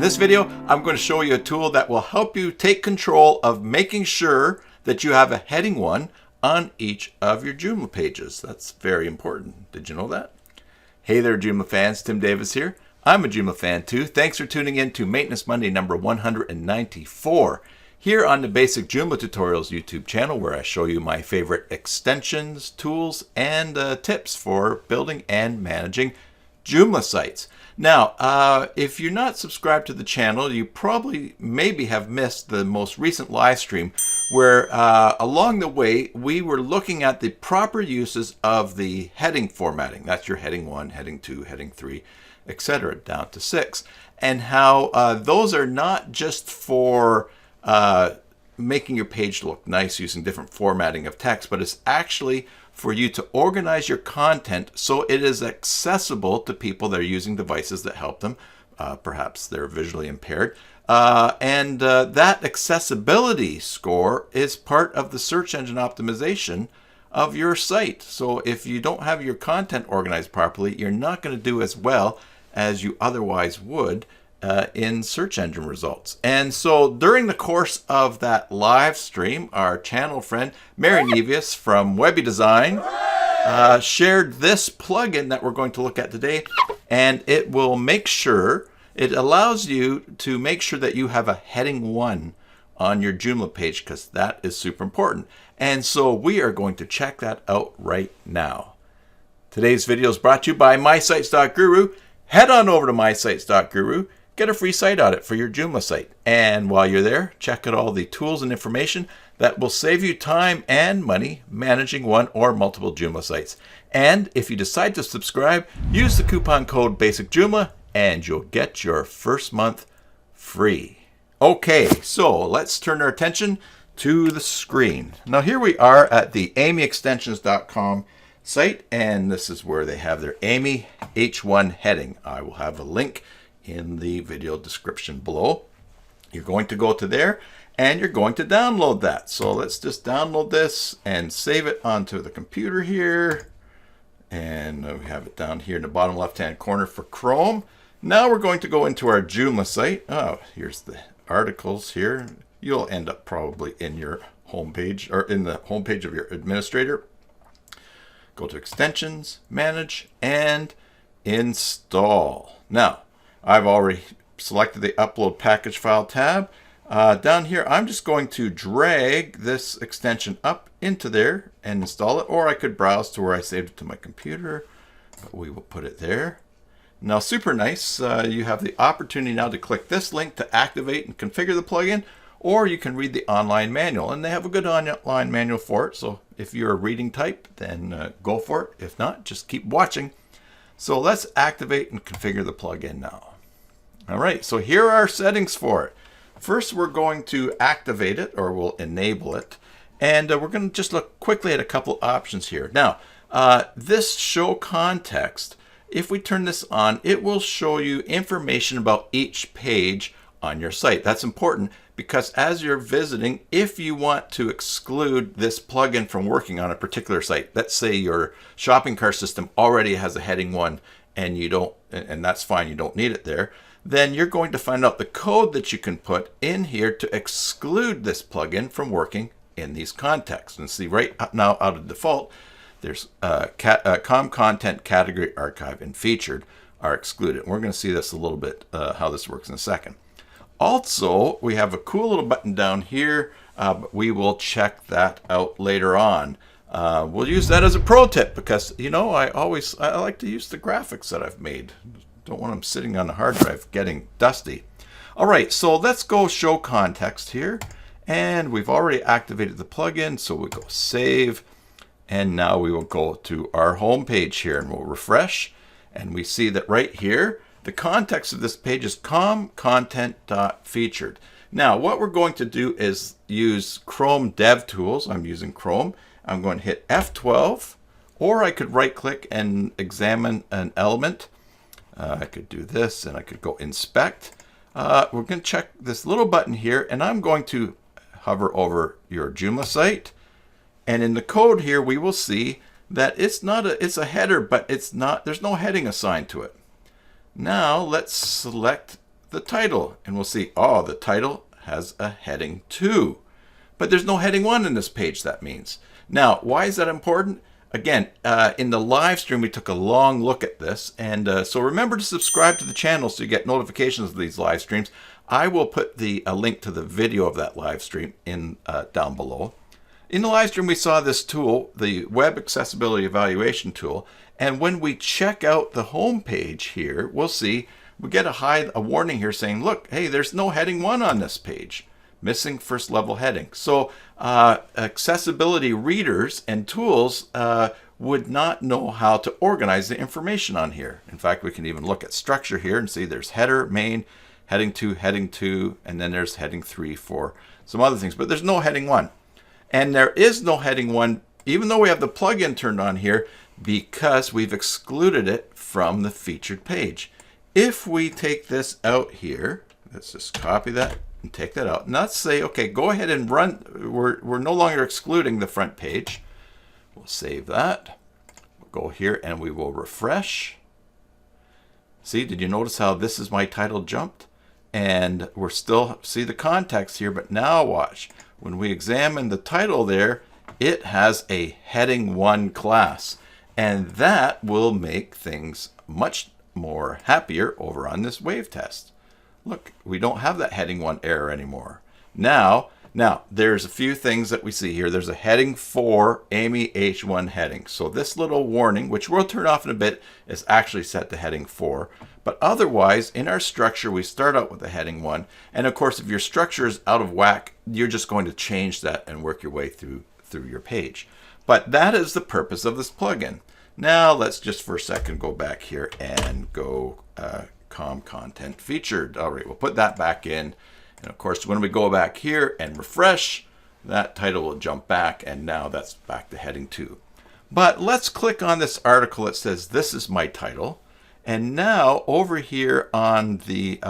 this video, I'm going to show you a tool that will help you take control of making sure that you have a heading 1 on each of your Joomla pages. That's very important. Did you know that? Hey there, Joomla fans. Tim Davis here. I'm a Joomla fan too. Thanks for tuning in to Maintenance Monday number 194 here on the Basic Joomla Tutorials YouTube channel, where I show you my favorite extensions, tools, and tips for building and managing Joomla sites. Now, if you're not subscribed to the channel, you probably maybe have missed the most recent live stream where along the way we were looking at the proper uses of the heading formatting. That's your heading 1, heading 2, heading 3, etc. down to 6, and how those are not just for making your page look nice using different formatting of text, but it's actually for you to organize your content so it is accessible to people that are using devices that help them. Perhaps they're visually impaired. And that accessibility score is part of the search engine optimization of your site. So if you don't have your content organized properly, you're not going to do as well as you otherwise would in search engine results. And so during the course of that live stream, our channel friend Mary Nevius from Webby Design shared this plugin that we're going to look at today, and it will make sure, it allows you to make sure that you have a heading 1 on your Joomla page, because that is super important. And so we are going to check that out right now. Today's video is brought to you by mysites.guru. Head on over to mysites.guru. Get a free site audit for your Joomla site. And while you're there, check out all the tools and information that will save you time and money managing one or multiple Joomla sites. And if you decide to subscribe, use the coupon code BASICJoomla and you'll get your first month free. Okay, so let's turn our attention to the screen. Now here we are at the amyextensions.com site, and this is where they have their Amy H1 heading. I will have a link in the video description below. You're going to go to there and you're going to download that. So let's just download this and save it onto the computer here. And we have it down here in the bottom left hand corner for Chrome. Now we're going to go into our Joomla site. Oh, here's the articles here. You'll end up probably in your homepage or in the homepage of your administrator. Go to Extensions, Manage, and Install. Now, I've already selected the Upload Package File tab. Down here, I'm just going to drag this extension up into there and install it, or I could browse to where I saved it to my computer, but we will put it there. Now, super nice. You have the opportunity now to click this link to activate and configure the plugin, or you can read the online manual, and they have a good online manual for it. So if you're a reading type, then go for it. If not, just keep watching. So let's activate and configure the plugin now. All right, so here are our settings for it. First, we're going to activate it, or we'll enable it. And we're going to just look quickly at a couple options here. Now, this show context, if we turn this on, it will show you information about each page on your site. That's important because as you're visiting, if you want to exclude this plugin from working on a particular site, let's say your shopping cart system already has a heading 1 and you don't, and that's fine, you don't need it there, then you're going to find out the code that you can put in here to exclude this plugin from working in these contexts. And see right now out of default, there's COM content, category, archive, and featured are excluded. We're going to see this a little bit, how this works in a second. Also, we have a cool little button down here, but we will check that out later on. We'll use that as a pro tip because, you know, I like to use the graphics that I've made. Don't want them sitting on the hard drive getting dusty. All right, so let's go show context here. And we've already activated the plugin, so we go save. And now we will go to our home page here and we'll refresh. And we see that right here, the context of this page is com content.featured. Now, what we're going to do is use Chrome Dev Tools. I'm using Chrome. I'm going to hit F12, or I could right click and examine an element. I could do this and I could go inspect. We're going to check this little button here, and I'm going to hover over your Joomla site. And in the code here, we will see that it's a header, but it's not, there's no heading assigned to it. Now let's select the title, and we'll see, oh, the title has a heading 2. But there's no heading 1 in this page, that means. Now, why is that important? Again, in the live stream, we took a long look at this. And so remember to subscribe to the channel so you get notifications of these live streams. I will put a link to the video of that live stream in down below. In the live stream, we saw this tool, the Web Accessibility Evaluation tool. And when we check out the home page here, we'll see we get a warning here saying, look, hey, there's no heading 1 on this page. Missing first level heading. So accessibility readers and tools would not know how to organize the information on here. In fact, we can even look at structure here and see there's header, main, heading 2, and then there's heading 3 for some other things. But there's no heading 1. And there is no heading 1, even though we have the plugin turned on here, because we've excluded it from the featured page. If we take this out here, let's just copy that and take that out. And let's say, okay, go ahead and run. We're no longer excluding the front page. We'll save that. We'll go here and we will refresh. See, did you notice how this is my title jumped? And we're still, see the context here, but now watch. When we examine the title there, it has a heading 1 class. And that will make things much more happier over on this wave test. Look, we don't have that heading 1 error anymore. Now there's a few things that we see here. There's a heading 4 Amy H1 heading. So this little warning, which we'll turn off in a bit, is actually set to heading 4. But otherwise, in our structure, we start out with a heading 1. And of course, if your structure is out of whack, you're just going to change that and work your way through your page. But that is the purpose of this plugin. Now let's just for a second go back here and go content featured. All right, we'll put that back in. And of course, when we go back here and refresh, that title will jump back, and now that's back to heading 2. But let's click on this article that says, this is my title. And now over here on the,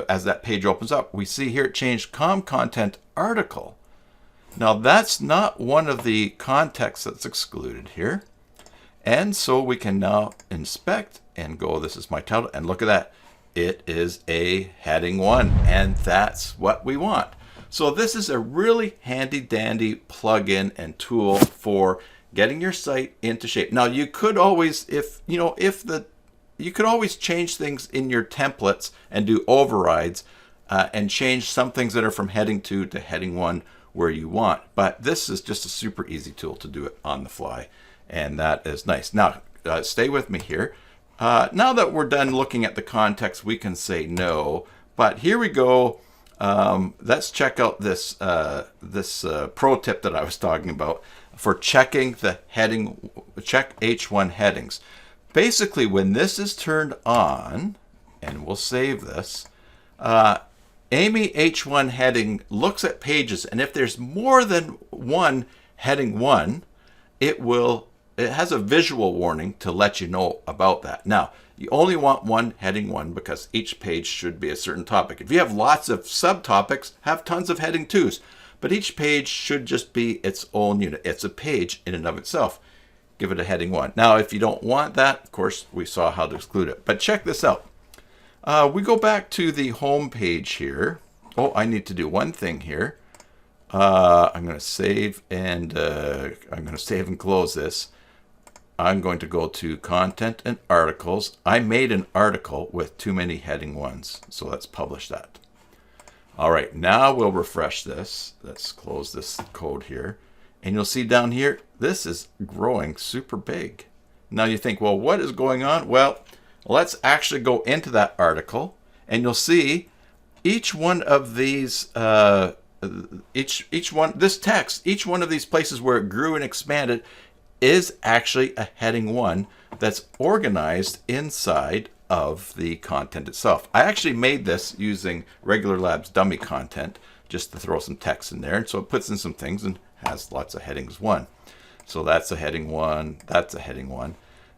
as that page opens up, we see here it changed content article. Now that's not one of the contexts that's excluded here. And so we can now inspect and go, this is my title, and look at that. It is a heading 1, and that's what we want. So this is a really handy dandy plugin and tool for getting your site into shape. Now you could always, you could always change things in your templates and do overrides and change some things that are from heading 2 to heading 1 where you want. But this is just a super easy tool to do it on the fly. And that is nice. Now, stay with me here. Now that we're done looking at the context, we can say no. But here we go. Let's check out this pro tip that I was talking about for checking the heading, check H1 headings. Basically, when this is turned on, and we'll save this, Amy H1 heading looks at pages, and if there's more than one heading 1, it has a visual warning to let you know about that. Now, you only want one heading 1 because each page should be a certain topic. If you have lots of subtopics, have tons of heading 2s. But each page should just be its own unit. It's a page in and of itself. Give it a heading 1. Now, if you don't want that, of course, we saw how to exclude it. But check this out. We go back to the home page here. Oh, I need to do one thing here. I'm going to save and close this. I'm going to go to content and articles. I made an article with too many heading 1s, so let's publish that. All right, now we'll refresh this. Let's close this code here. And you'll see down here, this is growing super big. Now you think, well, what is going on? Well, let's actually go into that article, and you'll see each one of these, each one of these places where it grew and expanded is actually a heading 1 that's organized inside of the content itself. I actually made this using Regular Labs dummy content just to throw some text in there. And so it puts in some things and has lots of headings 1. So that's a heading 1, that's a heading 1.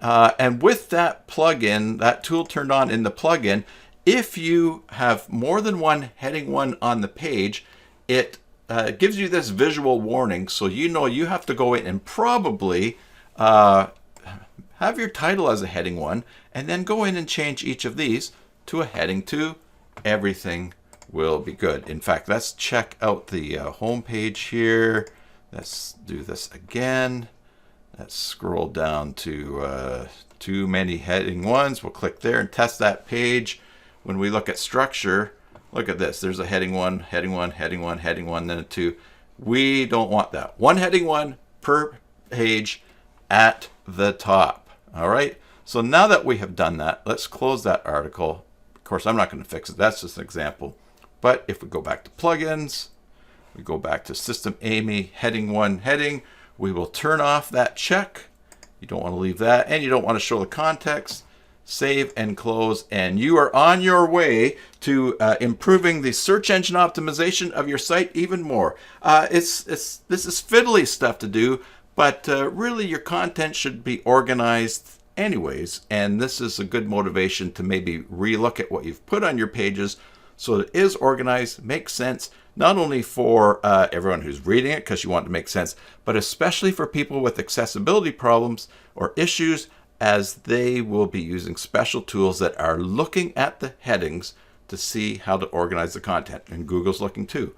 And with that plugin, that tool turned on in the plugin, if you have more than one heading 1 on the page, it gives you this visual warning, so you know you have to go in and probably have your title as a heading 1, and then go in and change each of these to a heading 2 everything will be good. In fact, let's check out the home page here. Let's do this again. Let's scroll down to too many heading ones. We'll click there and test that page. When we look at structure, look at this. There's a heading one, heading one, heading one, heading one, then a two. We don't want that. One heading one per page at the top. All right. So now that we have done that, let's close that article. Of course, I'm not going to fix it. That's just an example. But if we go back to plugins, we go back to System Amy, heading one, heading, we will turn off that check. You don't want to leave that, and you don't want to show the context. Save and close, and you are on your way to improving the search engine optimization of your site even more. This is fiddly stuff to do, but really your content should be organized anyways, and this is a good motivation to maybe relook at what you've put on your pages so it is organized, makes sense, not only for everyone who's reading it because you want it to make sense, but especially for people with accessibility problems or issues, as they will be using special tools that are looking at the headings to see how to organize the content. And Google's looking too.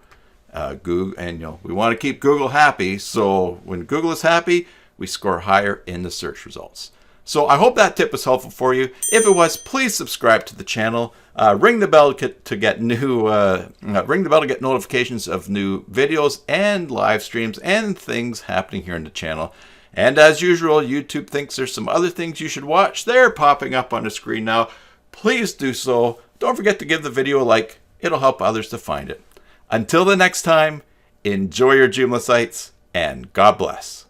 Google, and we want to keep Google happy, so when Google is happy, we score higher in the search results. So I hope that tip was helpful for you. If it was, please subscribe to the channel. Ring the bell to get notifications of new videos and live streams and things happening here in the channel. And as usual, YouTube thinks there's some other things you should watch. They're popping up on the screen now. Please do so. Don't forget to give the video a like. It'll help others to find it. Until the next time, enjoy your Joomla sites, and God bless.